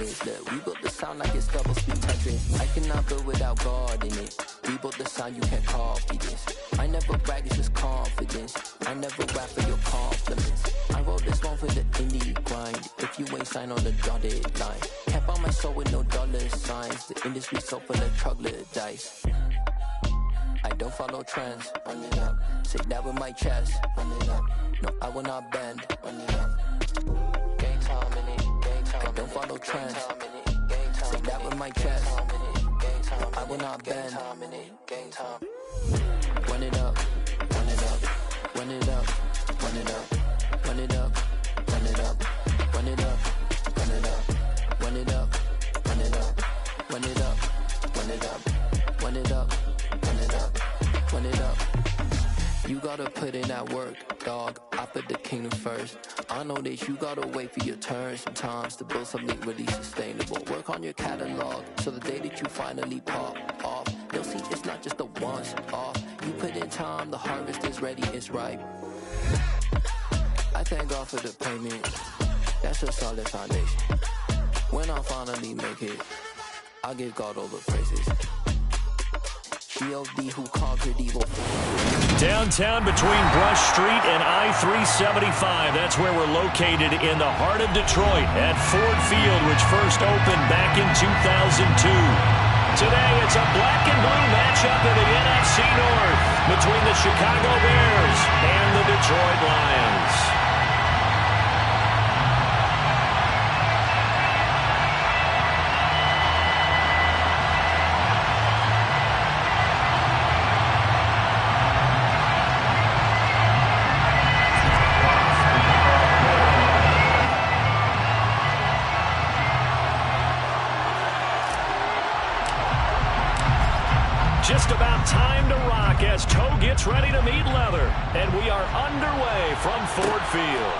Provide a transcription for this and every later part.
this. Look, we built the sound like it's double speed Tetris. I cannot build without God in it. We built the sound, you can't copy this. I never brag, it's just confidence. I never rap for your compliments. I wrote this one for the indie grind. If you ain't signed on the dotted line, can't buy my soul with no dollar signs. The industry so full of troglodytes. I don't follow trends. Run it up. Say that with my chest. Run it up. No, I will not bend. Run it up. Gang time in it. Gang time. I don't follow trends. Say that with my chest. No, I will not bend. Gang time. Run it up. Run it up. Run it up. Run it up. Run it up. Run it up. Run it up. Run it up. Run it up. Run it up. Run it up. Run it up. Run it up. Run it up. Run it up. You gotta put in that work, dog. I put the kingdom first. I know that you gotta wait for your turn sometimes to build something really sustainable. Work on your catalog so the day that you finally pop off, they'll see it's not just a once off. You put in time, the harvest is ready, it's ripe. I thank God for the payment. That's a solid foundation. When I finally make it, I'll give God all the praises. G.O.D. who conquered evil. Downtown between Brush Street and I-375. That's where we're located in the heart of Detroit at Ford Field, which first opened back in 2002. Today, it's a black and blue matchup in the NFC North between the Chicago Bears and the Detroit Lions. Just about time to rock as toe gets ready to meet leather. And we are underway from Ford Field.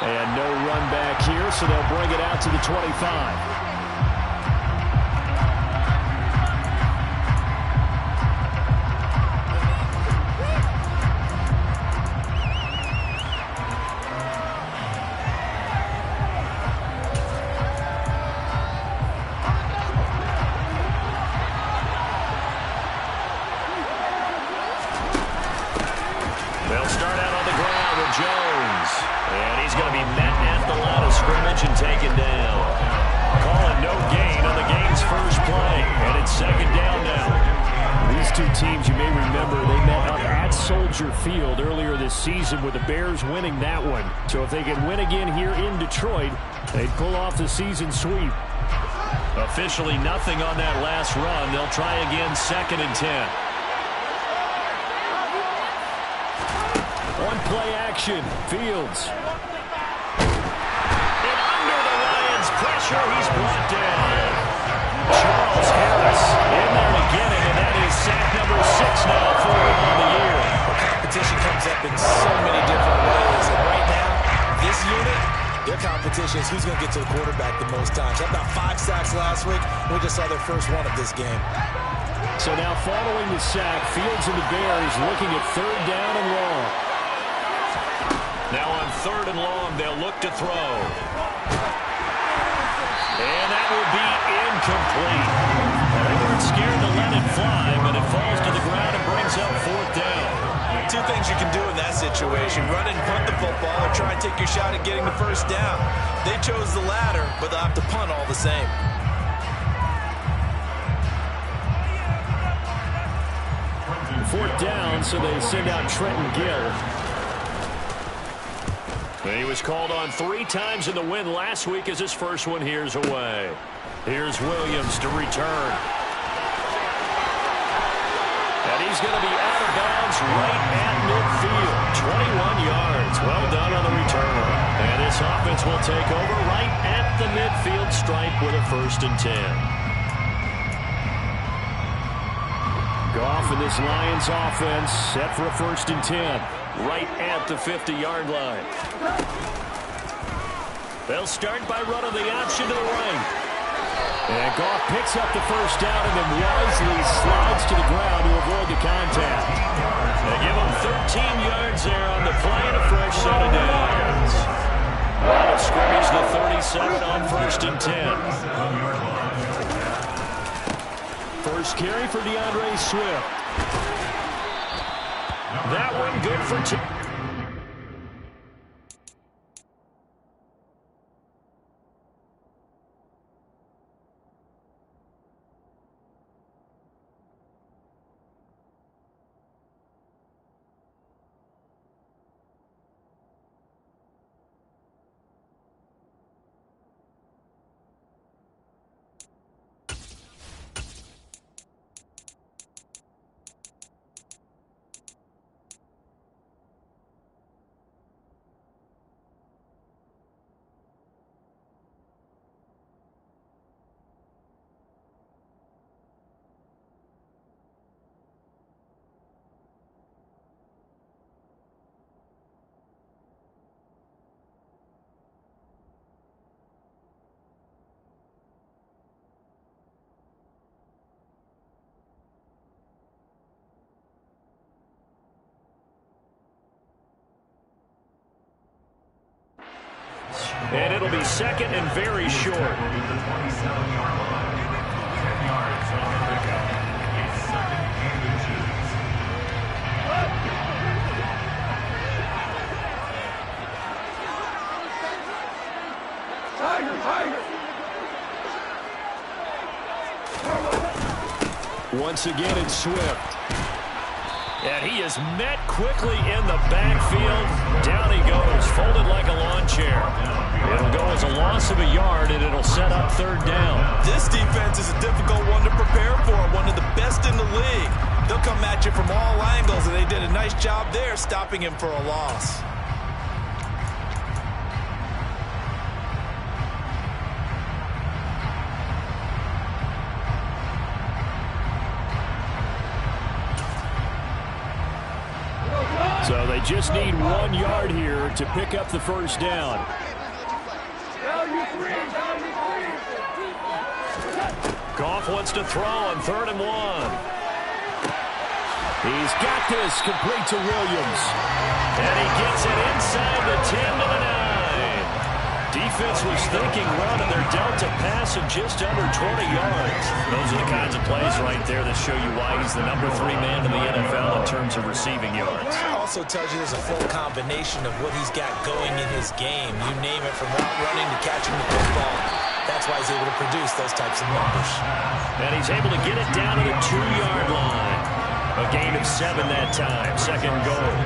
And no run back here, so they'll bring it out to the 25. They'll start out on the ground with Jones. And he's going to be met at the line of scrimmage and taken down. Calling no gain on the game's first play. And it's second down now. These two teams, you may remember, they met up at Soldier Field earlier this season with the Bears winning that one. So if they can win again here in Detroit, they'd pull off the season sweep. Officially nothing on that last run. They'll try again, 2nd and 10. On play action, Fields. And under the Lions' pressure, he's brought down. Charles Harris in there to get it, and that is sack number 6 now for him on the year. The competition comes up in so many different ways, and right now, this unit, their competition is who's going to get to the quarterback the most times. Had about 5 sacks last week, and we just saw their first one of this game. So now following the sack, Fields and the Bears looking at 3rd down and long. Now on 3rd and long, they'll look to throw. And that will be incomplete. They weren't scared to let it fly, but it falls to the ground and brings up 4th down. 2 things you can do in that situation: run and punt the football, or try and take your shot at getting the first down. They chose the latter, but they'll have to punt all the same. Fourth down, so they send out Trenton Gill. He was called on 3 times in the win last week as his first one here's away. Here's Williams to return. And he's going to be out of bounds right at midfield. 21 yards. Well done on the return. And this offense will take over right at the midfield stripe with a 1st and 10. Goff and this Lions offense set for a 1st and 10. Right at the 50-yard line. They'll start by running the option to the right. And Goff picks up the first down and then wisely slides to the ground to avoid the contact. They give him 13 yards there on the play and a fresh set of downs. Line of scrimmage, the 37 on 1st and 10. First carry for DeAndre Swift. That one good for 2. And it'll be second and very short. Once again, it's Swift. And he is met quickly in the backfield. Down he goes, folded like a lawn chair. It'll go as a loss of a yard, and it'll set up 3rd down. This defense is a difficult one to prepare for, one of the best in the league. They'll come at you from all angles, and they did a nice job there stopping him for a loss. So they just need 1 yard here to pick up the 1st down. Goff wants to throw on 3rd and 1. He's got this, complete to Williams. And he gets it inside the 10 to the 9. Defense was thinking run, and they're dealt a pass of just under 20 yards. Those are the kinds of plays right there that show you why he's the number 3 man in the NFL in terms of receiving yards. Also tells you there's a full combination of what he's got going in his game. You name it, from route running to catching the football. That's why he's able to produce those types of numbers. And he's able to get it down to the 2-yard line. A gain of 7 that time. 2nd and goal.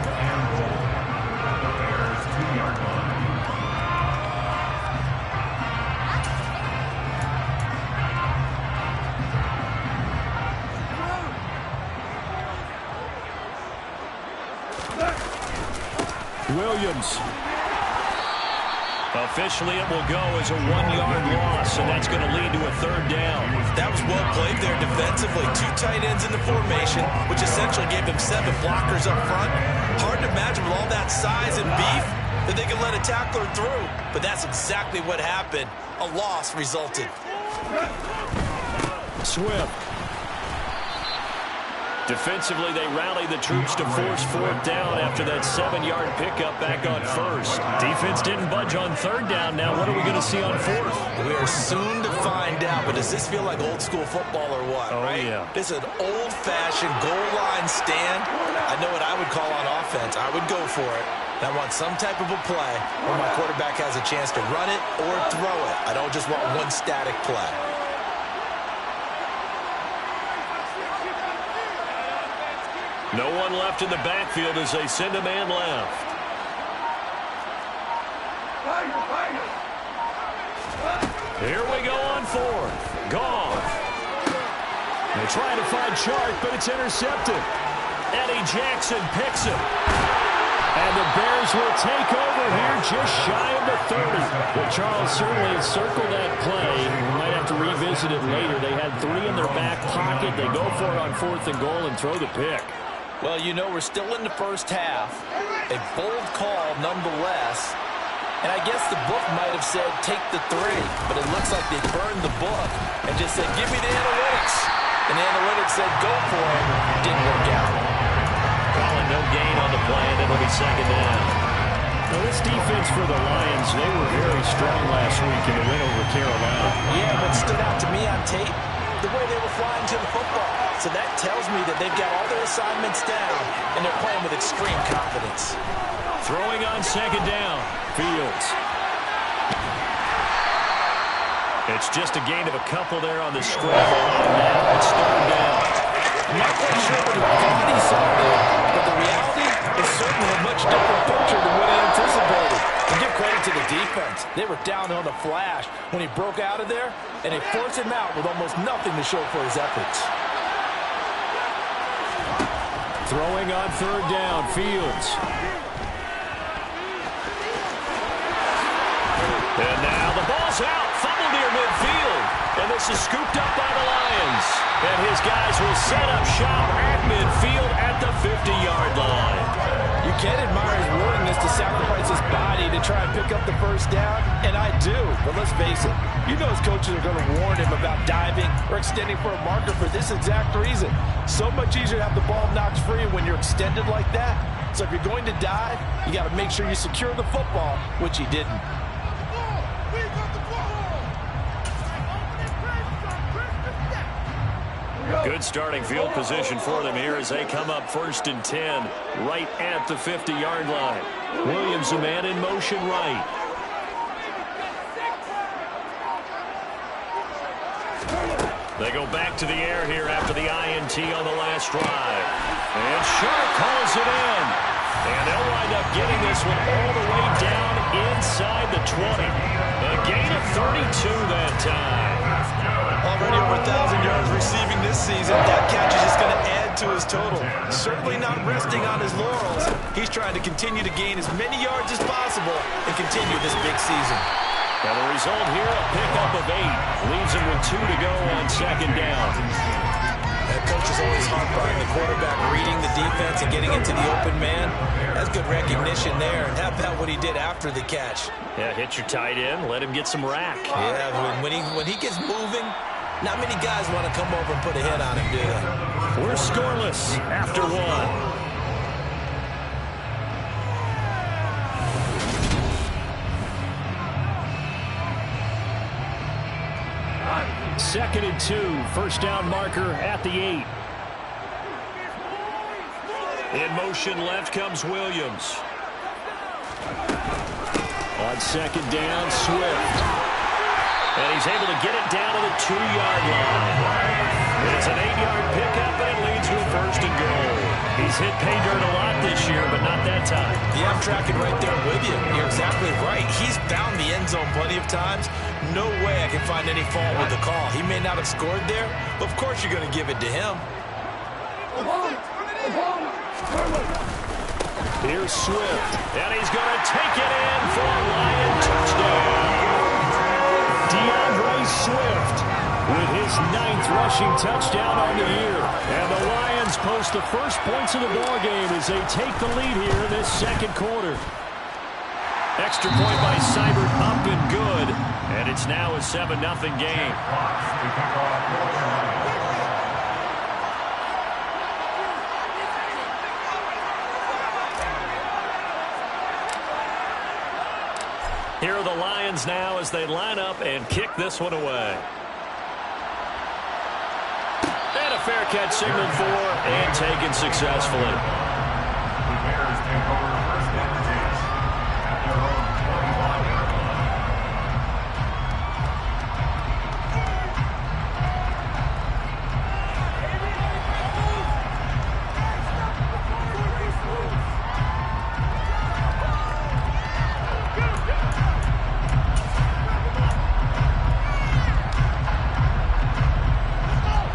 Williams. Officially, it will go as a 1-yard loss, and that's going to lead to a 3rd down. That was well played there defensively. 2 tight ends in the formation, which essentially gave them 7 blockers up front. Hard to imagine with all that size and beef that they could let a tackler through. But that's exactly what happened. A loss resulted. Swift. Defensively, they rallied the troops to force 4th down after that 7-yard pickup back on 1st. Defense didn't budge on 3rd down. Now what are we going to see on 4th? We are soon to find out, but does this feel like old school football or what, right? Yeah. This is an old-fashioned goal line stand. I know what I would call on offense. I would go for it. I want some type of a play where my quarterback has a chance to run it or throw it. I don't just want one static play. No one left in the backfield as they send a man left. Here we go on 4th. Goff. They're trying to find Chark, but it's intercepted. Eddie Jackson picks him. And the Bears will take over here just shy of the 30. Well, Charles certainly circled that play. We might have to revisit it later. They had 3 in their back pocket. They go for it on 4th and goal and throw the pick. Well, you know, we're still in the first half. A bold call nonetheless. And I guess the book might have said take the 3, but it looks like they burned the book and just said, give me the analytics. And the analytics said, go for it. Didn't work out. Calling no gain on the play, and it'll be 2nd down. Well, this defense for the Lions, they were very strong last week in the win over Carolina. Yeah, what stood out to me on tape, the way they were flying to the football. So that tells me that they've got all their assignments down, and they're playing with extreme confidence. Throwing on second down, Fields. It's just a gain of a couple there on the scramble. Now it's third down. I'm not quite sure what he saw there, but the reality is certainly a much different picture than what he anticipated. And give credit to the defense. They were down on the flash when he broke out of there, and they forced him out with almost nothing to show for his efforts. Throwing on third down, Fields. And now the ball's out. Fumble near midfield. And this is scooped up by the Lions. And his guys will set up shop at midfield at the 50-yard line. You can admire his willingness to sacrifice his body to try and pick up the first down, and I do. But let's face it, you know his coaches are going to warn him about diving or extending for a marker for this exact reason. So much easier to have the ball knocked free when you're extended like that. So if you're going to dive, you got to make sure you secure the football, which he didn't. Good starting field position for them here as they come up 1st and 10 right at the 50-yard line. Williams, a man in motion right. They go back to the air here after the INT on the last drive. And Sharp calls it in. And they'll wind up getting this one all the way down inside the 20. A gain of 32 that time. Already over 1,000 yards receiving this season. That catch is just going to add to his total. Certainly not resting on his laurels. He's trying to continue to gain as many yards as possible and continue this big season. Now the result here, a pickup of 8. Leaves him with 2 to go on second down. That coach is always harped on the quarterback reading the defense and getting into the open man. That's good recognition there. And how about what he did after the catch? Yeah, hit your tight end, let him get some rack. Yeah, when he gets moving, not many guys want to come over and put a hit on him, do they? We're scoreless after 1. 2nd and 2, first down marker at the 8. In motion left comes Williams. On second down, Swift. And he's able to get it down to the 2-yard line. It's an 8-yard pickup, and it leads with 1st and goal. He's hit pay dirt a lot this year, but not that time. Yeah, I'm tracking right there with you. You're exactly right. He's found the end zone plenty of times. No way I can find any fault with the call. He may not have scored there, but of course you're going to give it to him. Here's Swift. And he's going to take it in for a Lion touchdown. DeAndre Swift with his 9th rushing touchdown on the year. And the Lions post the first points of the ballgame as they take the lead here in this second quarter. Extra point by Seibert, up and good. And it's now a 7-0 game. Here are the Lions now as they line up and kick this one away. And a fair catch signaled for and taken successfully.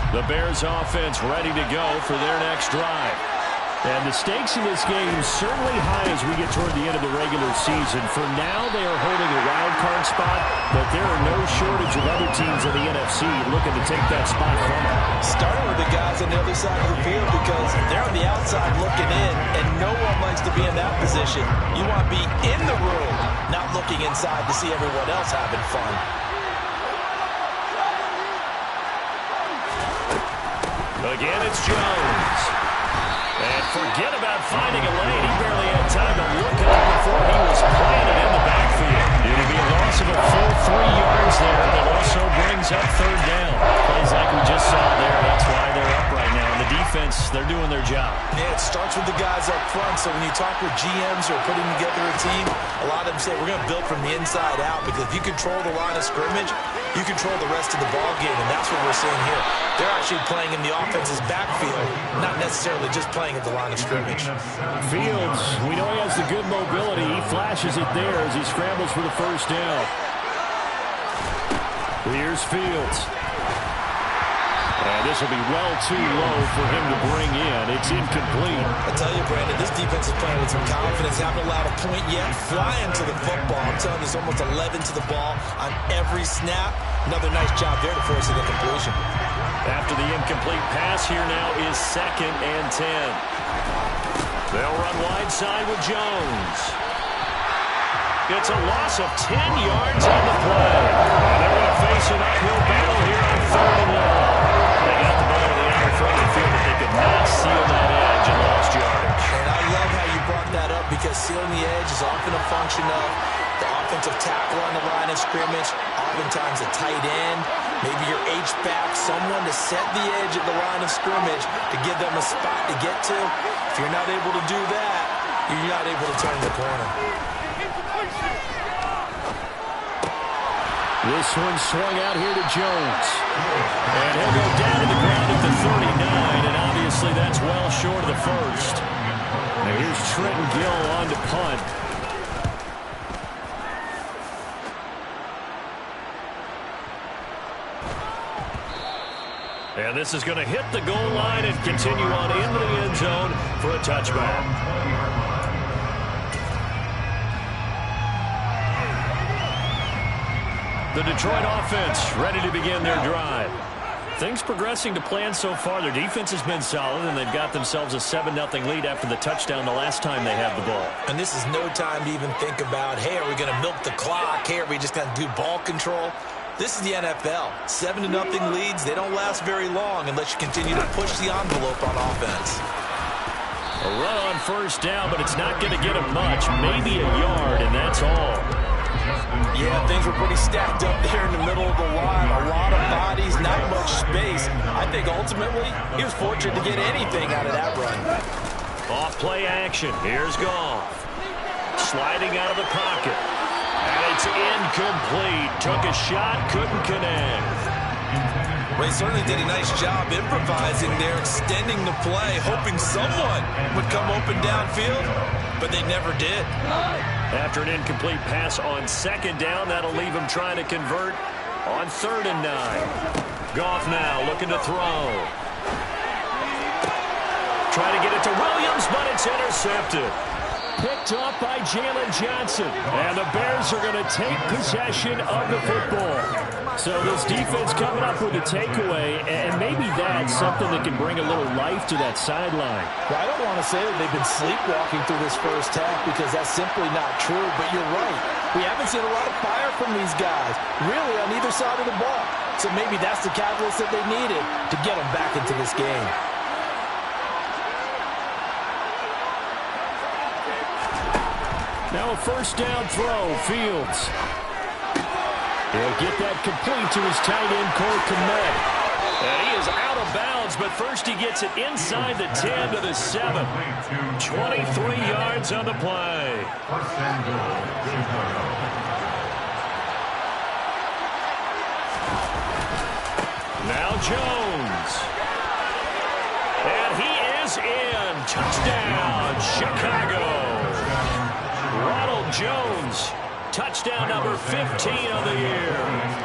The Bears offense ready to go for their next drive. And the stakes in this game certainly high as we get toward the end of the regular season. For now, they are holding a wild card spot, but there are no shortage of other teams in the NFC looking to take that spot from them. Starting with the guys on the other side of the field because they're on the outside looking in, and no one likes to be in that position. You want to be in the room, not looking inside to see everyone else having fun. Again, it's Jones. And forget about finding a lane. He barely had time to look up before he was loss of a full 3 yards there. That also brings up third down. Plays like we just saw there. That's why they're up right now. And the defense, they're doing their job. Yeah, it starts with the guys up front. So when you talk with GMs who are putting together a team, a lot of them say we're going to build from the inside out, because if you control the line of scrimmage, you control the rest of the ball game, and that's what we're seeing here. They're actually playing in the offense's backfield, not necessarily just playing at the line of scrimmage. Fields, we know he has the good mobility. He flashes it there as he scrambles for the first down. Here's Fields. And this will be well too low for him to bring in. It's incomplete. I tell you, Brandon, this defense is playing with some confidence. Haven't allowed a point yet. Flying to the football. I'm telling you, there's almost 11 to the ball on every snap. Another nice job there to force an incompletion. After the incomplete pass, here now is 2nd and 10. They'll run wide side with Jones. It's a loss of 10 yards on the play. And they're going to face an uphill battle here on 3rd and long. They got the ball to the outer front of the field, but they could not seal that edge and lost yardage. And I love how you brought that up, because sealing the edge is often a function of the offensive tackle on the line of scrimmage, oftentimes a tight end, maybe your H-back, someone to set the edge at the line of scrimmage to give them a spot to get to. If you're not able to do that, you're not able to turn the corner. This one swung out here to Jones. And he'll go down to the ground at the 39, and obviously that's well short of the first. And here's Trenton Gill on to punt. And this is going to hit the goal line and continue on into the end zone for a touchback. The Detroit offense ready to begin their drive. Things progressing to plan so far. Their defense has been solid, and they've got themselves a 7-0 lead after the touchdown the last time they had the ball. And this is no time to even think about, hey, are we going to milk the clock? Hey, are we just going to do ball control? This is the NFL. 7-0 leads, they don't last very long unless you continue to push the envelope on offense. A run on first down, but it's not going to get him much. Maybe a yard, and that's all. Yeah, things were pretty stacked up there in the middle of the line. A lot of bodies, not much space. I think ultimately he was fortunate to get anything out of that run. Off-play action. Here's Goff. Sliding out of the pocket. And it's incomplete. Took a shot, couldn't connect. Well, he certainly did a nice job improvising there, extending the play, hoping someone would come open downfield, but they never did. After an incomplete pass on 2nd down, that'll leave him trying to convert on 3rd and 9. Goff now looking to throw. Try to get it to Williams, but it's intercepted. Picked off by Jalen Johnson. And the Bears are going to take possession of the football. So this defense coming up with a takeaway, and maybe that's something that can bring a little life to that sideline. Well, I don't want to say that they've been sleepwalking through this first half, because that's simply not true, but you're right. We haven't seen a lot of fire from these guys, really, on either side of the ball. So maybe that's the catalyst that they needed to get them back into this game. Now a first down throw, Fields. He'll get that complete to his tight end, Cole Kmet. And he is out of bounds, but first he gets it inside the 10 to the 7. 23 yards on the play. Now Jones. And he is in. Touchdown, Chicago. Ronald Jones. Touchdown number 15 of the year.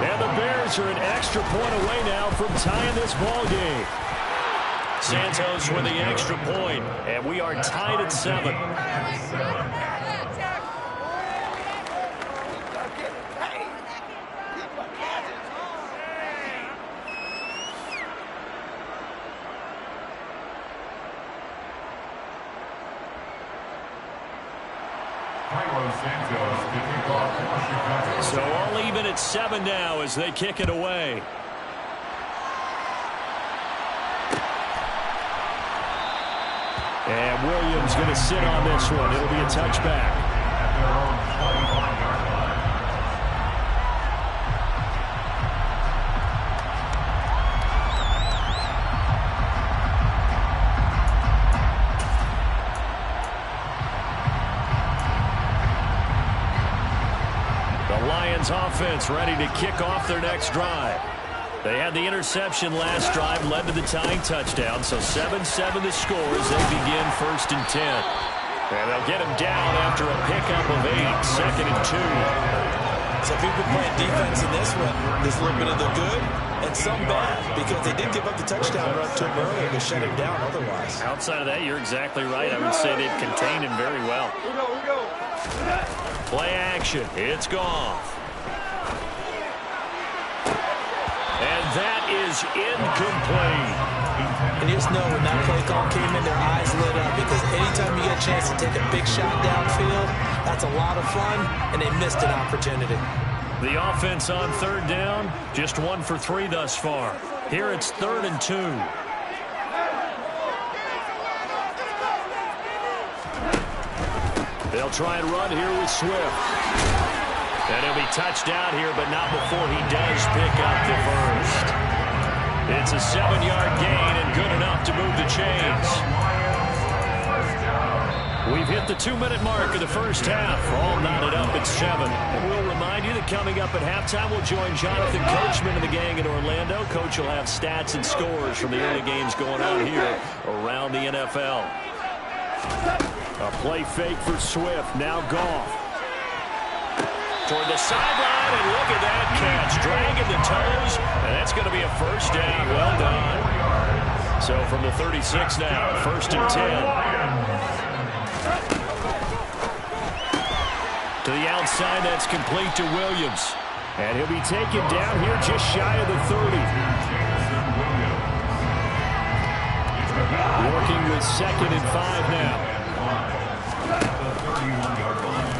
And the Bears are an extra point away now from tying this ball game. Santos with the extra point, and we are tied at 7. So all even at 7 now as they kick it away. And Williams going to sit on this one. It'll be a touchback. offense ready to kick off their next drive. They had the interception last drive, led to the tying touchdown, so 7-7 the score as they begin 1st and 10. And they'll get him down after a pickup of 8, 2nd and 2. So people playing defense in this one, there's a little bit of the good and some bad, because they did give up the touchdown run to him earlier to shut him down otherwise. Outside of that, you're exactly right. I would say they've contained him very well. Play action. It's Goff. And that is incomplete. And you just know when that play call came in, their eyes lit up, because anytime you get a chance to take a big shot downfield, that's a lot of fun, and they missed an opportunity. The offense on 3rd down, just 1 for 3 thus far. Here it's 3rd and 2. They'll try and run here with Swift. And he'll be touched down here, but not before he does pick up the first. It's a 7-yard gain and good enough to move the chains. We've hit the 2-minute mark of the first half. All knotted up at 7. And we'll remind you that coming up at halftime, we'll join Jonathan Coachman and the gang in Orlando. Coach will have stats and scores from the early games going on here around the NFL. A play fake for Swift. Now Goff. Toward the sideline, and look at that catch. Dragging the toes, and that's going to be a first down. Well done. So from the 36 now, 1st and 10. To the outside, that's complete to Williams. And he'll be taken down here just shy of the 30. Working with 2nd and 5 now.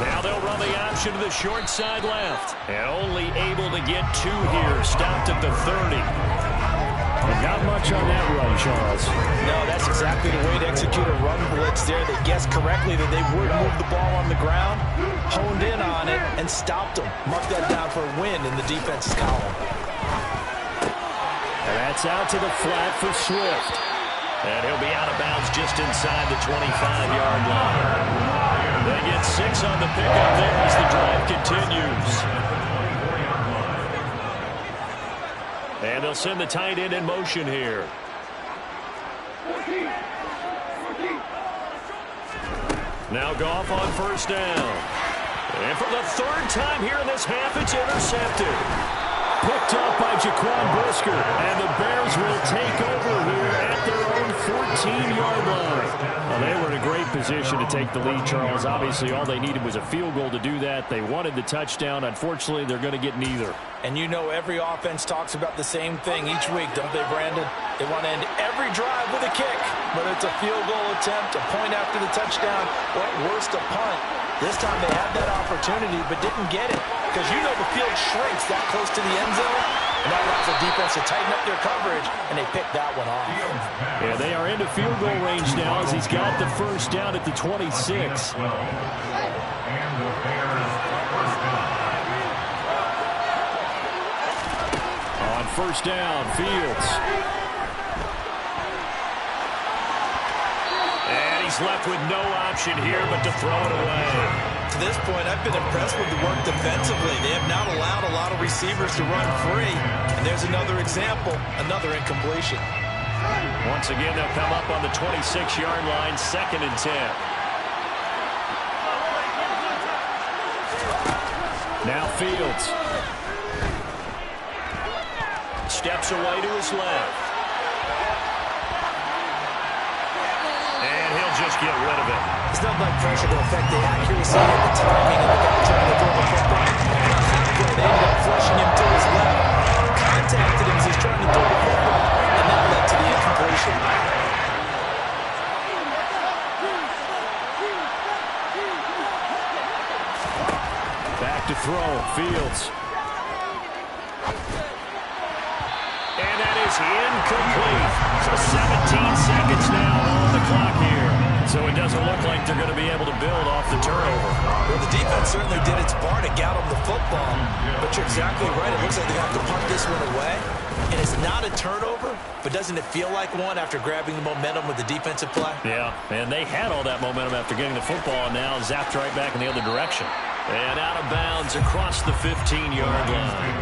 Now they'll run the option to the short side left. And only able to get 2 here. Stopped at the 30. Not much on that run, Charles. No, that's exactly the way to execute a run blitz there. They guessed correctly that they would move the ball on the ground, honed in on it, and stopped them. Mark that down for a win in the defense's column. And that's out to the flat for Swift. And he'll be out of bounds just inside the 25-yard line. They get 6 on the pickup there as the drive continues. And they'll send the tight end in motion here. Now Goff on 1st down. And for the 3rd time here in this half, it's intercepted. Picked up by Jaquan Brisker. And the Bears will take over here at their own 14-yard line. Well, they were in a great position to take the lead, Charles. Obviously, all they needed was a field goal to do that. They wanted the touchdown. Unfortunately, they're going to get neither. And you know every offense talks about the same thing each week, don't they, Brandon? They want to end every drive with a kick, whether it's a field goal attempt, a point after the touchdown, or at worst, a punt. This time they had that opportunity but didn't get it, because you know the field shrinks that close to the end zone, and that allows the defense to tighten up their coverage, and they picked that one off. Yeah, they are into field goal range now as he's got the first down at the 26. On 1st down, Fields. And he's left with no option here but to throw it away. To this point, I've been impressed with the work defensively. They have not allowed a lot of receivers to run free. And there's another example, another incompletion. Once again, they'll come up on the 26-yard line, 2nd and 10. Now Fields. Steps away to his left. And he'll just get rid of it. It's not like pressure to affect the accuracy and the timing of the guy trying to throw the football. They ended up flushing him to his left. Contacted him as he's trying to throw the football, and that led to the incompletion. Back to throw, Fields. And that is incomplete. So 17 seconds now on the clock here. So it doesn't look like they're going to be able to build off the turnover. Well, the defense certainly did its part to get them the football. But you're exactly right. It looks like they have to punt this one away. And it's not a turnover, but doesn't it feel like one after grabbing the momentum with the defensive play? Yeah, and they had all that momentum after getting the football, and now zapped right back in the other direction. And out of bounds across the 15-yard line.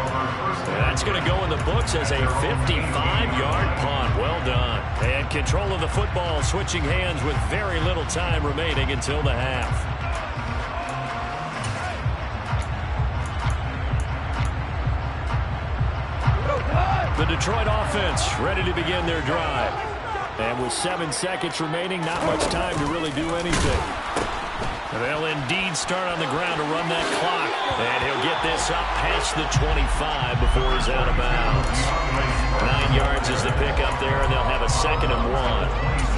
That's going to go in the books as a 55-yard punt. Well done. And control of the football switching hands with very little time remaining until the half. The Detroit offense ready to begin their drive. And with 7 seconds remaining, not much time to really do anything. They'll indeed start on the ground to run that clock. And he'll get this up past the 25 before he's out of bounds. 9 yards is the pickup there, and they'll have a 2nd and 1.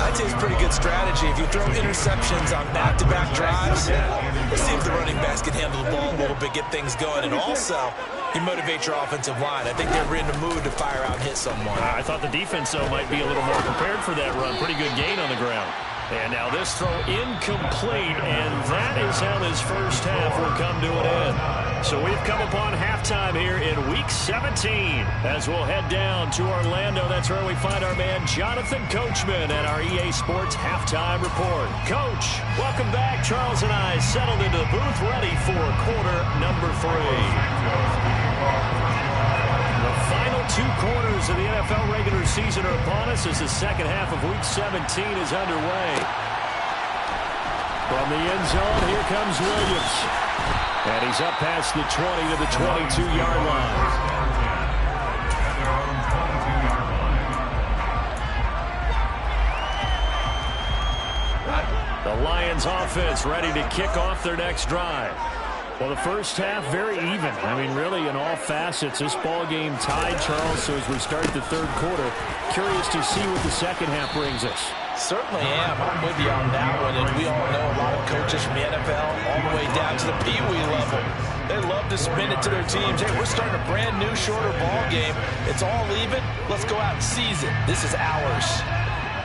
I'd say it's a pretty good strategy. If you throw interceptions on back-to-back drives, let's see if the running backs can handle the ball a little bit, get things going. And also, you motivate your offensive line. I think they're in the mood to fire out and hit someone. I thought the defense, though, might be a little more prepared for that run. Pretty good gain on the ground. And now this throw incomplete, and that is how this first half will come to an end. So we've come upon halftime here in Week 17. As we'll head down to Orlando, that's where we find our man Jonathan Coachman and our EA Sports Halftime Report. Coach, welcome back. Charles and I settled into the booth ready for quarter number 3. The final 2 quarters of the NFL regular season are upon us as the second half of Week 17 is underway. From the end zone, here comes Williams. And he's up past the 20 to the 22-yard line. The Lions offense ready to kick off their next drive. Well, the first half, very even. I mean, really, in all facets, this ball game tied, Charles. So as we start the third quarter, curious to see what the second half brings us. Certainly am. I'm with you on that one. And we all know a lot of coaches from the NFL all the way down to the Pee-wee level. They love to spin it to their teams. Hey, we're starting a brand new, shorter ball game. It's all even. Let's go out and seize it. This is ours.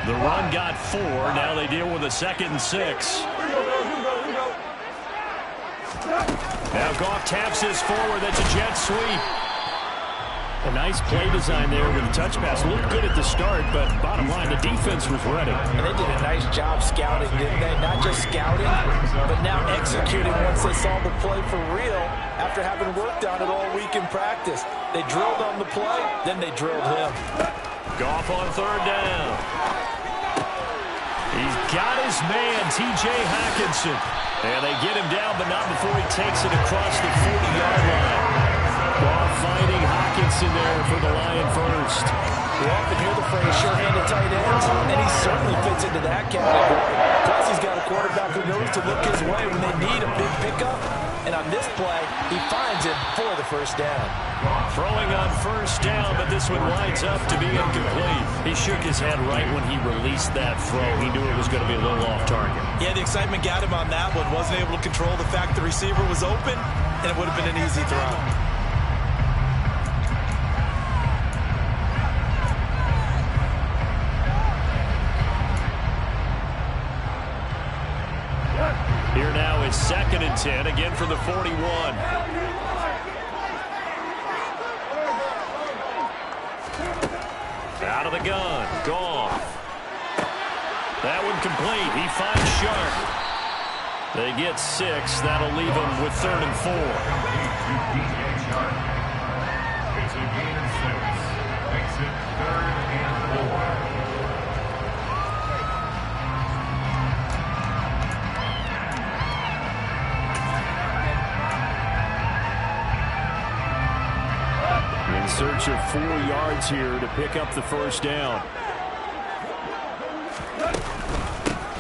The run got 4. Now they deal with a 2nd and 6. Now Goff taps this forward. That's a jet sweep. A nice play design there with the touch pass. Looked good at the start, but bottom line, the defense was ready. And they did a nice job scouting, didn't they? Not just scouting, but now executing once they saw the play for real after having worked on it all week in practice. They drilled on the play, then they drilled him. Goff on 3rd down. He's got his man, T.J. Hockenson. And they get him down, but not before he takes it across the 40-yard line. Goff finding Hockenson there for the Lion first. We often hear the phrase sure-handed tight ends, and he certainly fits into that category. Plus, he's got a quarterback who knows to look his way when they need a big pickup. And on this play, he finds it for the first down. Throwing on 1st down, but this one winds up to be incomplete. He shook his head right when he released that throw. He knew it was going to be a little off target. Yeah, the excitement got him on that one. Wasn't able to control the fact the receiver was open, and it would have been an easy throw. Here now is 2nd and 10, again from the 41. Out of the gun, Goff. That one complete. He finds Sharp. They get 6. That'll leave them with 3rd and 4. It's a gain of 6. Makes it 3rd and 4. In search of 4 yards here to pick up the first down.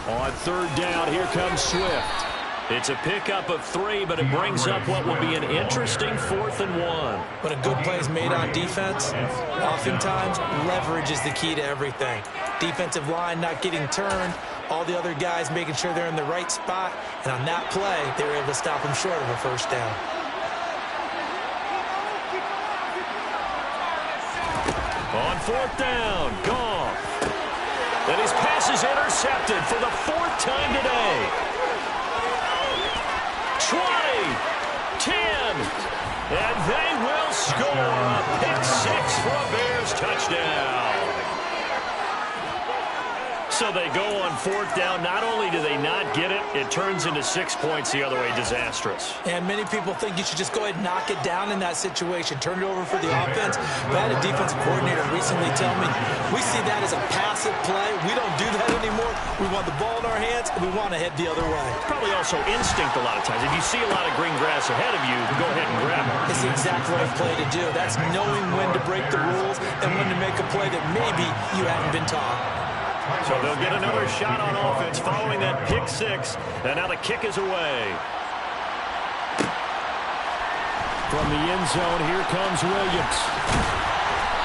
On 3rd down, here comes Swift. It's a pickup of 3, but it brings up what will be an interesting 4th and 1. When a good play is made on defense, oftentimes leverage is the key to everything. Defensive line not getting turned, all the other guys making sure they're in the right spot, and on that play, they were able to stop him short of a first down. On 4th down, Goff. And his pass is intercepted for the 4th time today. 20, 10, and they will score a pick 6 for a Bears touchdown. So they go on 4th down. Not only do they not get it, it turns into 6 points the other way. Disastrous. And many people think you should just go ahead and knock it down in that situation. Turn it over for the offense. But I had a defensive coordinator recently tell me, we see that as a passive play. We don't do that anymore. We want the ball in our hands, and we want to head the other way. Probably also instinct a lot of times. If you see a lot of green grass ahead of you, go ahead and grab it. It's the exact right play to do. That's knowing when to break the rules and when to make a play that maybe you haven't been taught. So they'll get another shot on offense following that pick 6. And now the kick is away. From the end zone, here comes Williams.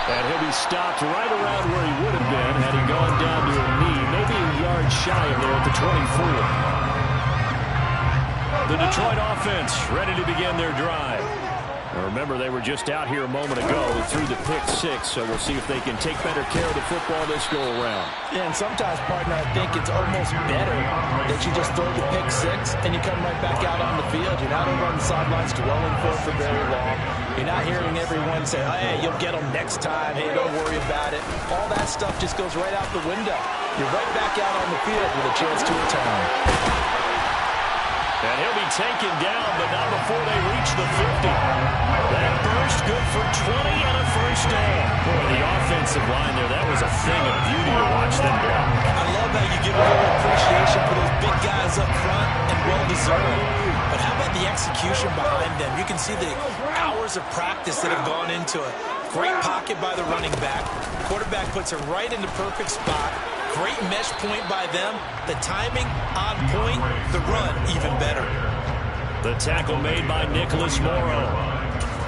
And he'll be stopped right around where he would have been had he gone down to a knee, maybe a yard shy of there at the 24. The Detroit offense ready to begin their drive. Now remember, they were just out here a moment ago through the pick 6, so we'll see if they can take better care of the football this go-around. Yeah, and sometimes, partner, I think it's almost better that you just throw the pick 6 and you come right back out on the field. You're not over on the sidelines dwelling for very long. You're not hearing everyone say, hey, you'll get them next time. Hey, don't worry about it. All that stuff just goes right out the window. You're right back out on the field with a chance to return. And he'll be taken down, but not before they reach the 50. That burst good for 20 and a first down. Boy, the offensive line there, that was a thing of beauty to watch them block. I love how you give a little appreciation for those big guys up front, and well-deserved. But how about the execution behind them? You can see the hours of practice that have gone into it. Great pocket by the running back. Quarterback puts it right in the perfect spot. Great mesh point by them. The timing on point. The run even better. The tackle made by Nicholas Morrow.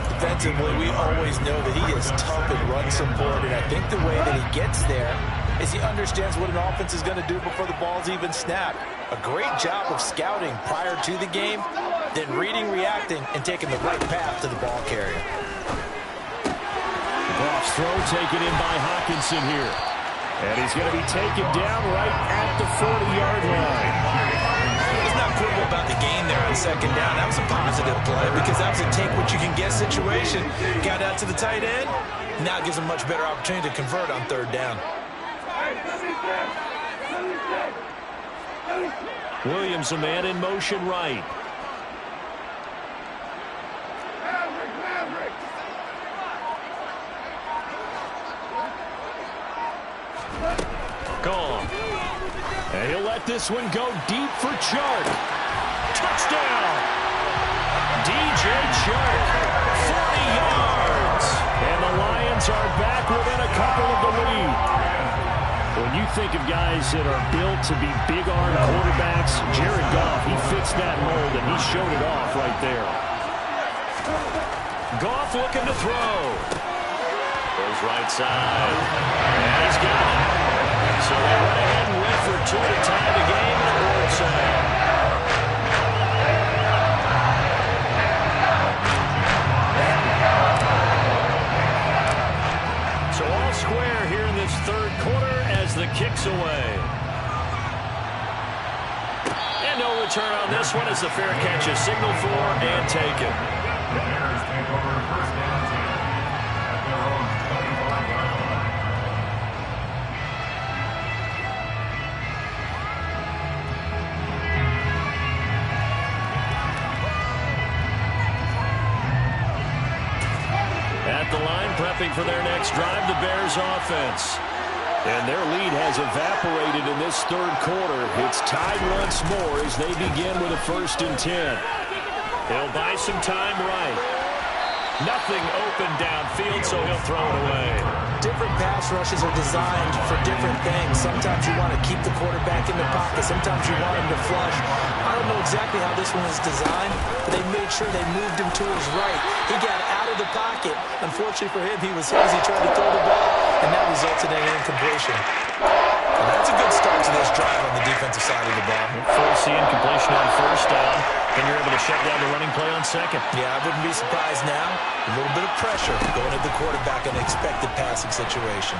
Defensively, we always know that he is tough in run support, and I think the way that he gets there is he understands what an offense is going to do before the ball's even snapped. A great job of scouting prior to the game, then reading, reacting, and taking the right path to the ball carrier. Goff's throw taken in by Hawkinson here. And he's going to be taken down right at the 40-yard line. Let's not quibble about the gain there on 2nd down. That was a positive play because that was a take-what-you-can-get situation. Got out to the tight end. Now it gives him much better opportunity to convert on 3rd down. Williams, a man in motion right. Gone. And he'll let this one go deep for Chark. Touchdown! DJ Chark, 40 yards. And the Lions are back within a couple of the lead. When you think of guys that are built to be big-arm quarterbacks, Jared Goff, he fits that mold, and he showed it off right there. Goff looking to throw. Goes right side. And he's got it. So they went ahead and went for 2 to tie the game, and it works out. So all square here in this 3rd quarter as the kick's away. And no return on this one as the fair catch is signaled for and taken. The Bears take over 1st and 10 at their own 25-yard line. At the line, prepping for their next drive, the Bears offense. And their lead has evaporated in this 3rd quarter. It's tied once more as they begin with a 1st and 10. He'll buy some time right. Nothing open downfield, so he'll throw it away. Different pass rushes are designed for different things. Sometimes you want to keep the quarterback in the pocket. Sometimes you want him to flush. I don't know exactly how this one was designed, but they made sure they moved him to his right. He got out of the pocket. Unfortunately for him, he was hit as he tried to throw the ball, and that resulted in an incompletion. And that's a good start to this drive on the defensive side of the ball. Force the incompletion on 1st down. Then you're able to shut down the running play on 2nd. Yeah, I wouldn't be surprised now. A little bit of pressure going at the quarterback in an expected passing situation.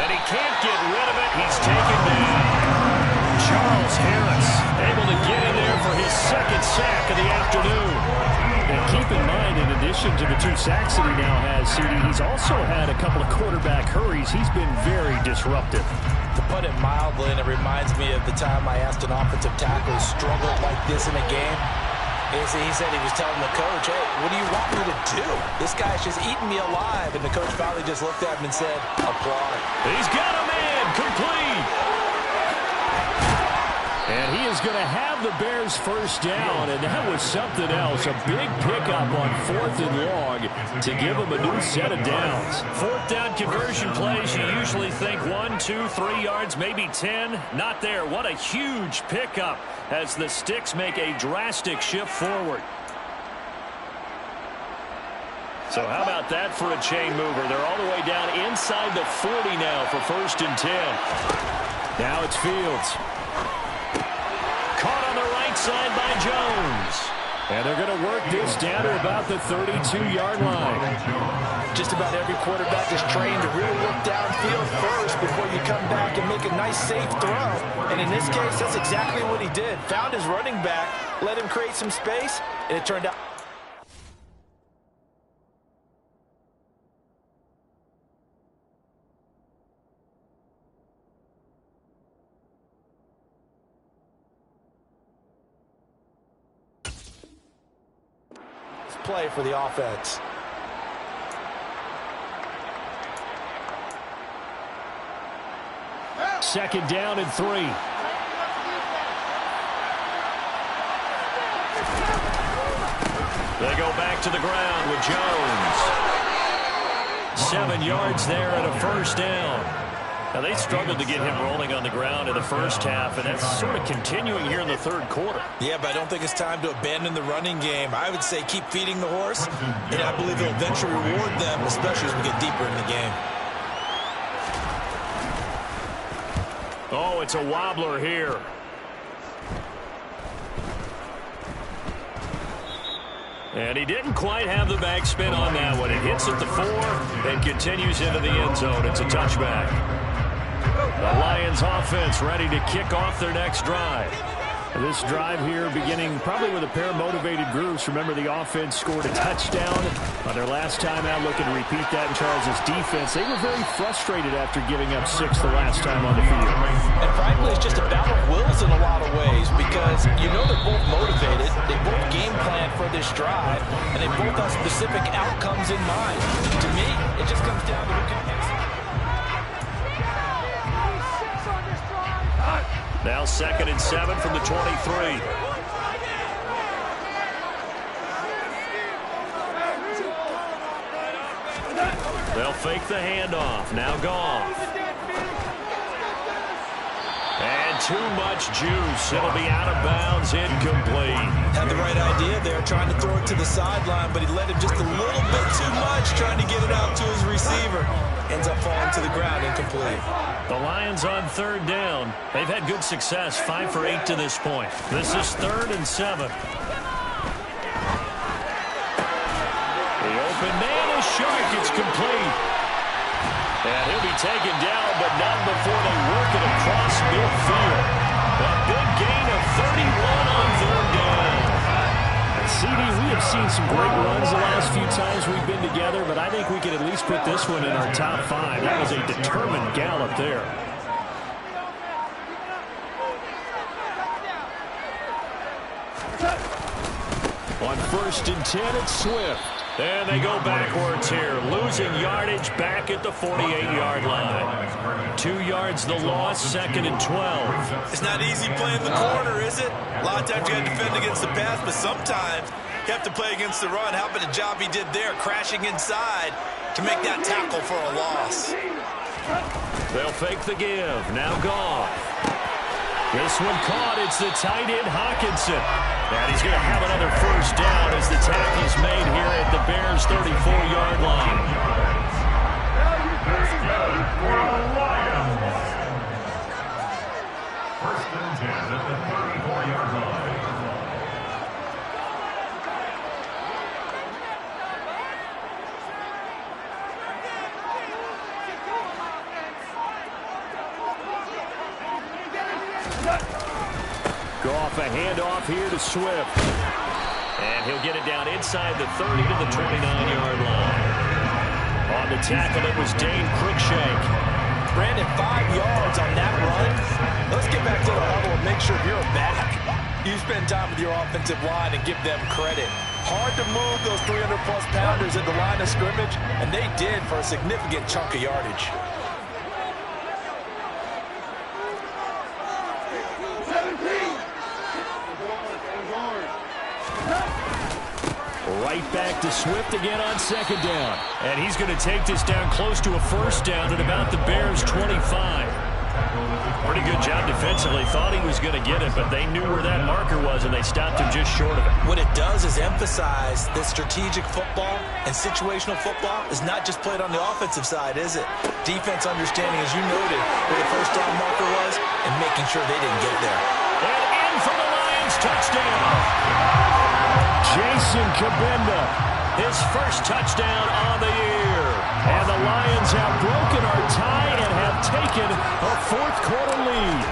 And he can't get rid of it. He's taken down. Charles Harris able to get in there for his 2nd sack of the afternoon. And keep in mind, in addition to the 2 sacks that he now has, CD, he's also had a couple of quarterback hurries. He's been very disruptive. To put it mildly, and it reminds me of the time I asked an offensive tackle who struggled like this in a game. He said he was telling the coach, hey, what do you want me to do? This guy's just eating me alive. And the coach finally just looked at him and said, applaud. He's got a man, complete. And he is going to have the Bears first down, and that was something else. A big pickup on 4th and long to give them a new set of downs. 4th down conversion plays, you usually think 1, 2, 3 yards, maybe 10. Not there. What a huge pickup as the Sticks make a drastic shift forward. So how about that for a chain mover? They're all the way down inside the 40 now for 1st and 10. Now it's Fields. Caught on the right side by Jones. And they're going to work this down to about the 32-yard line. Just about every quarterback is trained to really look downfield first before you come back and make a nice, safe throw. And in this case, that's exactly what he did. Found his running back, let him create some space, and it turned out. Play for the offense. Second down and 3. They go back to the ground with Jones. 7 yards there and a first down. Now, they struggled to get him rolling on the ground in the first half, and that's sort of continuing here in the 3rd quarter. Yeah, but I don't think it's time to abandon the running game. I would say keep feeding the horse, and I believe it'll eventually reward them, especially as we get deeper in the game. Oh, it's a wobbler here. And he didn't quite have the backspin on that one. It hits at the 4 and continues into the end zone. It's a touchback. The Lions offense ready to kick off their next drive. This drive here beginning probably with a pair of motivated groups. Remember, the offense scored a touchdown on their last time out. Looking to repeat that in Charles' defense. They were very frustrated after giving up 6 the last time on the field. And frankly, it's just a battle of wills in a lot of ways because you know they're both motivated. They both game plan for this drive, and they both have specific outcomes in mind. To me, it just comes down to who can execute. Now 2nd and 7 from the 23. They'll fake the handoff. Now Goff. And too much juice. It'll be out of bounds, incomplete. Had the right idea there, trying to throw it to the sideline, but he let him just a little bit too much, trying to get it out to his receiver. Ends up falling to the ground, incomplete. The Lions on 3rd down. They've had good success, 5 for 8 to this point. This is 3rd and 7. The open man is Shark. It's complete. And he'll be taken down, but not before they work it across midfield. A big gain of 31 on 3rd down. CD, we have seen some great runs the last few times we've been together, but I think we can at least put this one in our top 5. That was a determined gallop there. On 1st and 10, it's Swift. And they go backwards here, losing yardage back at the 48-yard line. 2 yards the loss, 2nd and 12. It's not easy playing the corner, is it? A lot of times you got to defend against the pass, but sometimes you have to play against the run. How about the job he did there, crashing inside to make that tackle for a loss? They'll fake the give. Now Goff. This one caught. It's the tight end, Hawkinson. And he's going to have another first down as the tackle's made here at the Bears' 34-yard line. First down for the Lions. 1st and 10 at the 34-yard line. Go off a handoff here to Swift. And he'll get it down inside the 30 to the 29-yard line. On the tackle, it was Dane Cruikshank. Brandon, 5 yards on that run. Let's get back to the huddle and make sure you're back. You spend time with your offensive line and give them credit. Hard to move those 300-plus pounders at the line of scrimmage, and they did for a significant chunk of yardage. Right back to Swift again on second down. And he's going to take this down close to a first down at about the Bears' 25. Pretty good job defensively. Thought he was going to get it, but they knew where that marker was, and they stopped him just short of it. What it does is emphasize that strategic football and situational football is not just played on the offensive side, is it? Defense understanding, as you noted, where the first down marker was and making sure they didn't get there. And in for the Lions, touchdown. Jason Kabinda, his first touchdown on the year. And the Lions have broken our tie and have taken a fourth-quarter lead.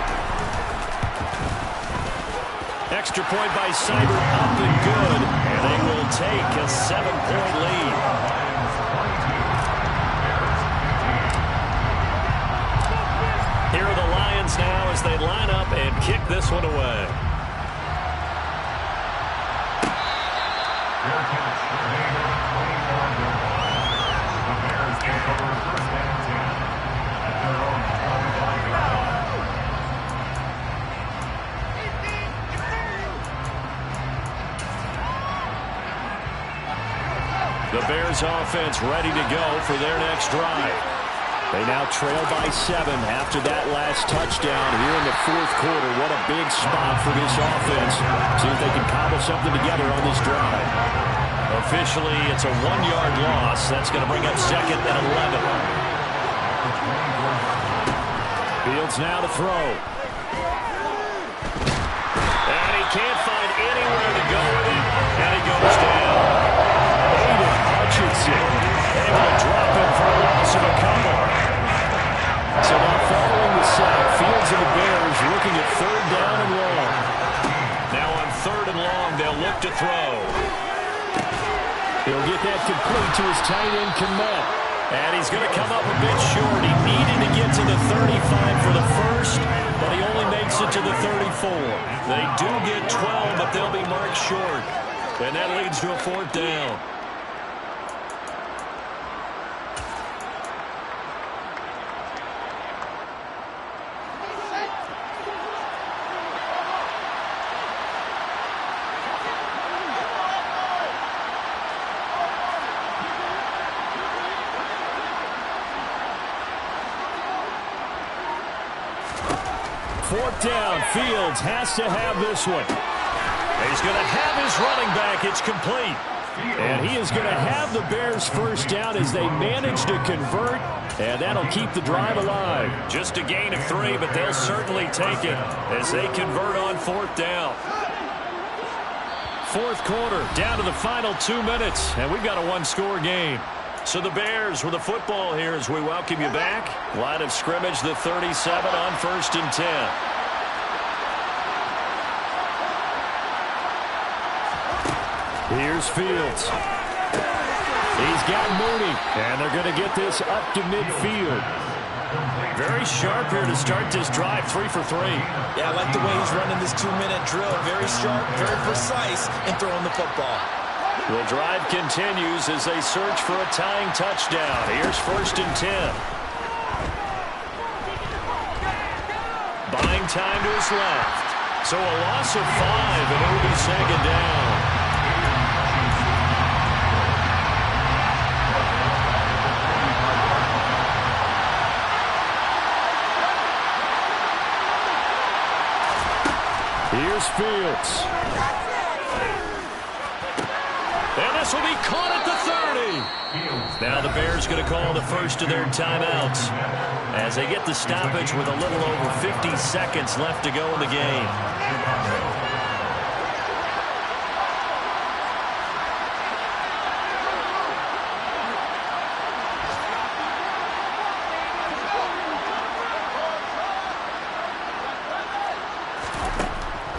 Extra point by Seibert up and good, and they will take a 7-point lead. Here are the Lions now as they line up and kick this one away. The Bears offense ready to go for their next drive. They now trail by 7 after that last touchdown here in the fourth quarter. What a big spot for this offense. See if they can cobble something together on this drive. Officially, it's a 1-yard loss. That's going to bring up second and 11. Fields now to throw. And he can't find anywhere to go with it. And he goes down. Hutchinson able to drop him for a loss of a couple. So now following the sack, Fields and the Bears looking at third down and long. Now on third and long, they'll look to throw. He'll get that complete to his tight end, Kmet. And he's going to come up a bit short. He needed to get to the 35 for the first, but he only makes it to the 34. They do get 12, but they'll be marked short. And that leads to a fourth down. Fourth down, Fields has to have this one. He's going to have his running back. It's complete. And he is going to have the Bears first down as they manage to convert, and that'll keep the drive alive. Just a gain of 3, but they'll certainly take it as they convert on fourth down. Fourth quarter, down to the final 2 minutes, and we've got a one-score game. So the Bears with the football here as we welcome you back. Line of scrimmage, the 37 on 1st and 10. Here's Fields. He's got Mooney, and they're going to get this up to midfield. Very sharp here to start this drive, 3 for 3. Yeah, I like the way he's running this 2-minute drill. Very sharp, very precise in throwing the football. The drive continues as they search for a tying touchdown. Here's 1st and 10. Buying time to his left. So a loss of 5, and it will be second down. Here's Fields. And this will be caught at the 30. Now the Bears going to call the first of their timeouts as they get the stoppage with a little over 50 seconds left to go in the game.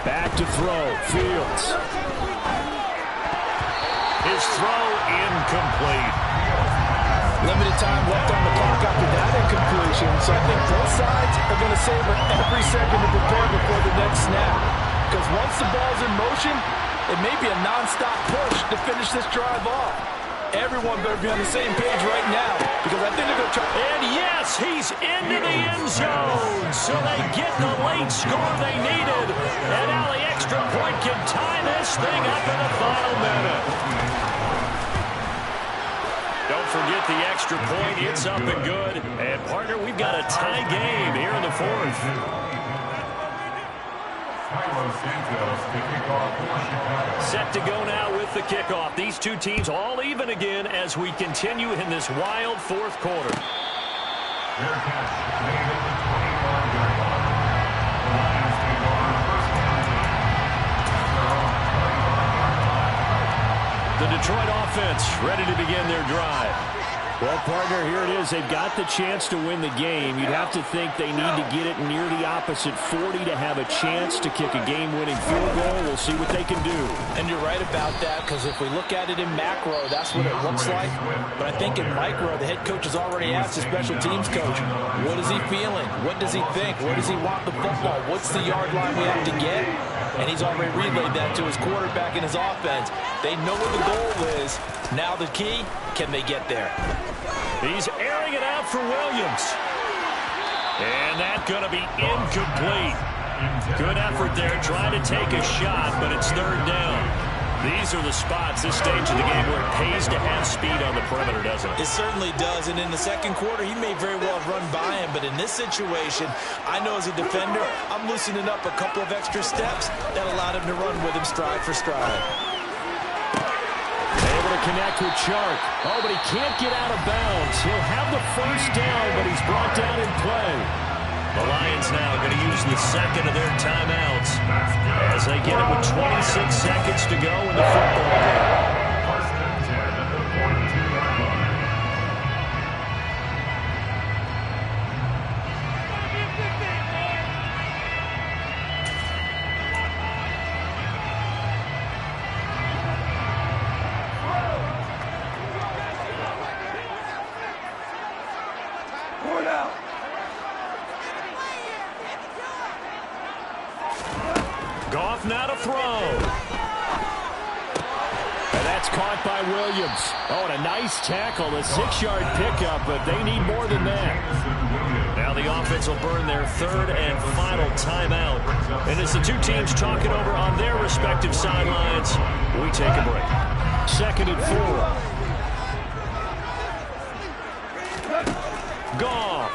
Back to throw, Fields. His throw incomplete. Limited time left on the clock after that incompletion, so I think both sides are going to savor every second to prepare before the next snap. Because once the ball's in motion, it may be a non-stop push to finish this drive off. Everyone better be on the same page right now, because I think they're going to try. And yes, he's into the end zone. So they get the late score they needed. And now the extra point can tie this thing up in the final minute. Don't forget the extra point. It's up and good. And, partner, we've got a tie game here in the fourth. Set to go now with the kickoff. These two teams all even again as we continue in this wild fourth quarter. The Detroit offense ready to begin their drive. Well, partner, here it is. They've got the chance to win the game. You'd have to think they need to get it near the opposite 40 to have a chance to kick a game-winning field goal. We'll see what they can do. And you're right about that, because if we look at it in macro, that's what it looks like. But I think in micro, the head coach has already asked the special teams coach, what is he feeling? What does he think? Where does he want the football? What's the yard line we have to get? And he's already relayed that to his quarterback and his offense. They know what the goal is. Now the key, can they get there? He's airing it out for Williams. And that's going to be incomplete. Good effort there, trying to take a shot, but it's third down. These are the spots, this stage of the game, where it pays to have speed on the perimeter, doesn't it? It certainly does, and in the second quarter, he may very well have run by him, but in this situation, I know as a defender, I'm loosening up a couple of extra steps that allowed him to run with him stride for stride. Able to connect with Chark. Oh, but he can't get out of bounds. He'll have the first down, but he's brought down in play. The Lions now going to use the second of their timeouts as they get it with 26 seconds to go in the football game. Goff now to throw. And that's caught by Williams. Oh, and a nice tackle, a 6-yard pickup, but they need more than that. Now the offense will burn their third and final timeout. And as the two teams talk it over on their respective sidelines, we take a break. Second and 4. Goff.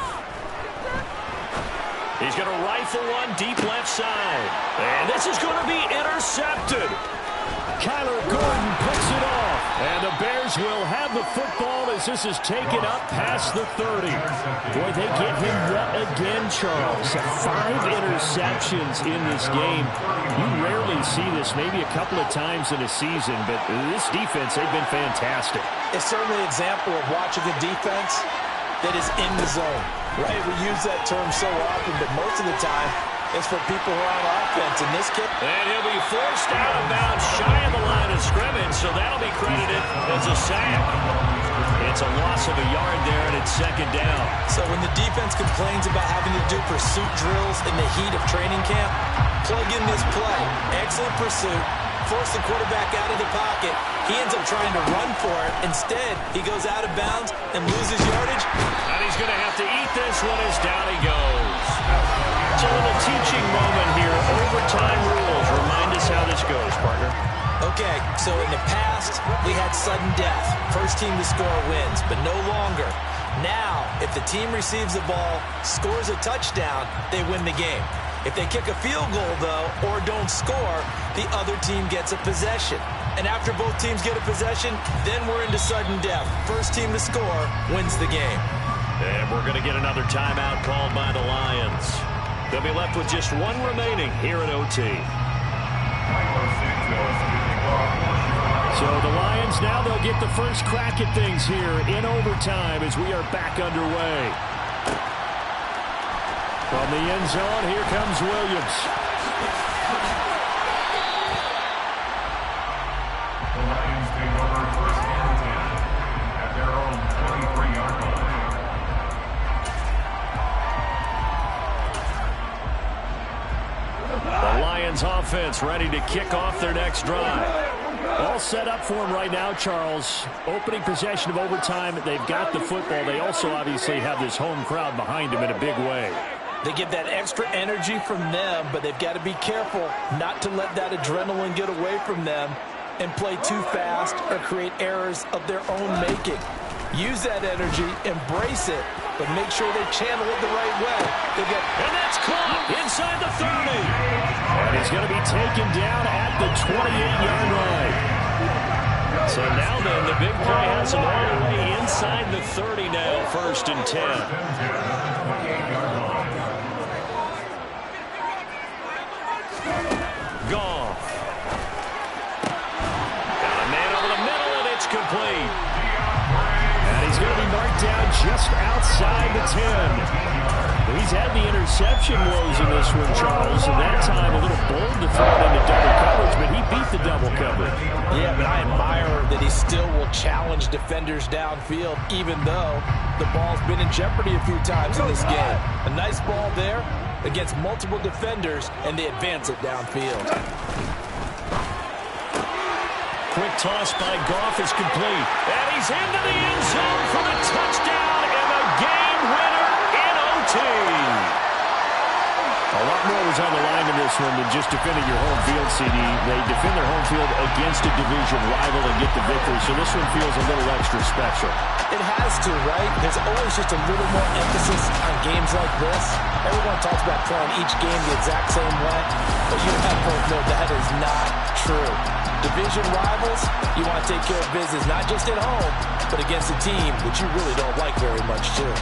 He's going to rifle one deep left side. And this is going to be intercepted. Kyler Gordon picks it off. And the Bears will have the football as this is taken up past the 30. Boy, they get him wet again, Charles. 5 interceptions in this game. You rarely see this, maybe a couple of times in a season, but this defense, they've been fantastic. It's certainly an example of watching a defense that is in the zone, right? We use that term so often, but most of the time, it's for people who are on offense. In this case, and he'll be forced out of bounds shy of the line of scrimmage, so that'll be credited as a sack. It's a loss of a yard there, and it's second down. So when the defense complains about having to do pursuit drills in the heat of training camp, plug in this play. Excellent pursuit. Force the quarterback out of the pocket. He ends up trying to run for it. Instead, he goes out of bounds and loses yardage. And he's going to have to eat this one as down he goes. It's a little teaching moment here. Overtime rules. Remind us how this goes, partner. Okay, so in the past, we had sudden death. First team to score wins, but no longer. Now, if the team receives the ball, scores a touchdown, they win the game. If they kick a field goal, though, or don't score, the other team gets a possession. And after both teams get a possession, then we're into sudden death. First team to score wins the game. And we're going to get another timeout called by the Lions. They'll be left with just one remaining here at OT. So the Lions now, they'll get the first crack at things here in overtime as we are back underway. From the end zone, here comes Williams. The Lions take over Lions offense ready to kick off their next drive. All set up for them right now, Charles. Opening possession of overtime. They've got the football. They also obviously have this home crowd behind them in a big way. They get that extra energy from them, but they've got to be careful not to let that adrenaline get away from them and play too fast or create errors of their own making. Use that energy, embrace it, but make sure they channel it the right way. And that's caught inside the 30. And he's going to be taken down at the 28-yard line. So now then, the big play has him all the way inside the 30 now, 1st and 10. Goff. Got a man over the middle, and it's complete. And he's going to be marked down just outside the 10. He's had the interception woes in this one, Charles, and that time a little bold to throw it into double coverage, but he beat the double coverage. Yeah, but I admire that he still will challenge defenders downfield, even though the ball's been in jeopardy a few times in this game. A nice ball there against multiple defenders, and they advance it downfield. Quick toss by Goff is complete. And he's into the end zone for the touchdown and the game winner in OT. A lot more was on the line in this one than just defending your home field, CD. They defend their home field against a division rival and get the victory, so this one feels a little extra special. It has to, right? There's always just a little more emphasis on games like this. Everyone talks about playing each game the exact same way, but you have both know that is not true. Division rivals, you want to take care of business, not just at home, but against a team that you really don't like very much, too.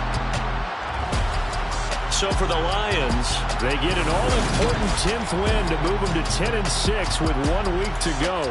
So for the Lions, they get an all-important 10th win to move them to 10-6 with 1 week to go.